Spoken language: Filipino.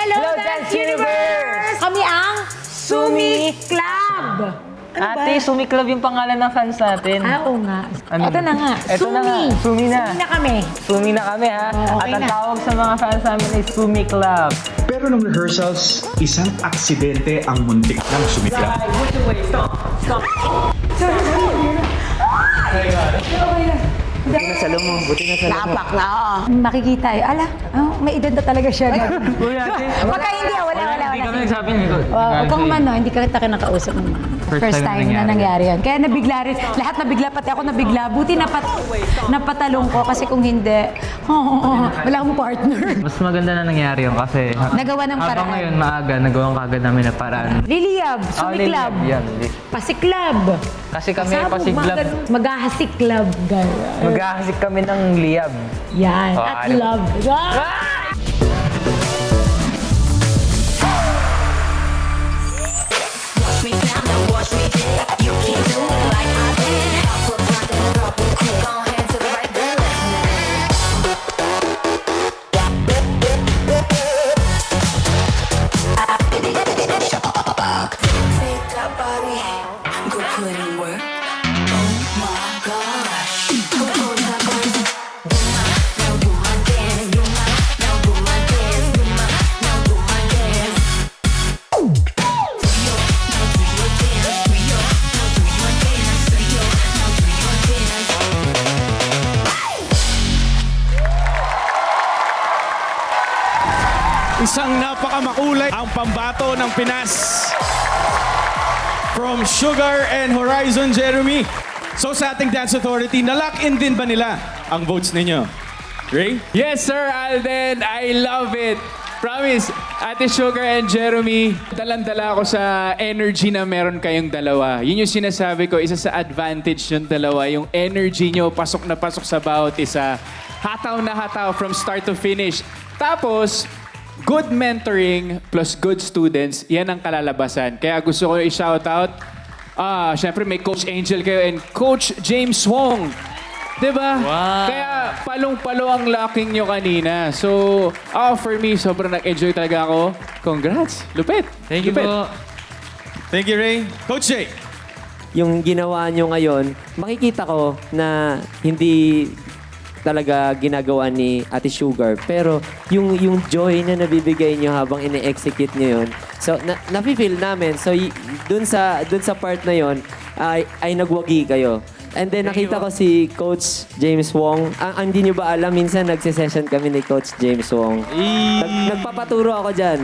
Hello, Dance Universe! Kami ang Sumi Club! Ano Ate, Sumi Club yung pangalan ng fans natin. Oo nga. Ano? Ito na nga. Ito na nga. Sumi na. Sumi na kami. Sumi na kami, ha? Oo, okay At ang na. tawag sa mga fans namin ay Sumi Club. Pero nung rehearsals, isang aksidente ang muntik ng sumikla. Buti na salo mo. Buti na salo mo. Lapak na, oo. Makikita eh. Ala, may edad na talaga siya. Uy, ate. Pagka hindi, wala. Hindi kami nagsabi nito. Huwag kang no, hindi ka kita kinakausap ng first time na nangyari yan. Kaya nabigla rin. Lahat nabigla, pati ako nabigla. Buti napatalong ko kasi kung hindi, wala akong partner. Mas maganda na nangyari yun kasi Nagawa ng habang paraan. ngayon maaga, nagawang kagad namin na paraan. Liliab, Sumi Club, Yan. Pasiklab. Kasi kami ay Pasiklab. Maghahasik club. Maghahasik kami ng liyab. Yan, Oh, at ano? love. Watch me now, now watch me dip. You can't do it like I did. Up, rock, and drop real quick. Go ahead to the right, then left. Take that body, go put in work. Oh my gosh, go pull that body. Now do my dance, do my, now do my dance, do my, now do my dance. Isang napakamakulay ang pambato ng Pinas. From Sugar and Horizon Jeremy. So sa ating Dance Authority, na-lock in din ba nila ang votes ninyo? Ray? Yes, Sir Alden. I love it. Promise, Ate Sugar and Jeremy, dalang-dala ako sa energy na meron kayong dalawa. Yun yung sinasabi ko, isa sa advantage yung dalawa. Yung energy nyo, pasok na pasok sa bawat isa. Hataw na hataw from start to finish. Tapos, good mentoring plus good students, yan ang kalalabasan. Kaya gusto ko i-shoutout, syempre may Coach Angel kayo and Coach James Wong. Diba? Wow. Kaya palong-palo ang locking nyo kanina. So, for me, sobrang nag-enjoy talaga ako. Congrats. Lupit. Thank you Lupit. po. Thank you, Ray. Coach Jay? Yung ginawa nyo ngayon, makikita ko na hindi talaga ginagawa ni Ate Sugar. Pero yung joy na nabibigay nyo habang ine-execute nyo yun, so nafe-feel namin. So dun sa part na yun, ay nagwagi kayo. And then nakita ko si Coach James Wong. Ang hindi nyo ba alam, minsan nagsisession kami ni Coach James Wong. Nagpapaturo ako dyan.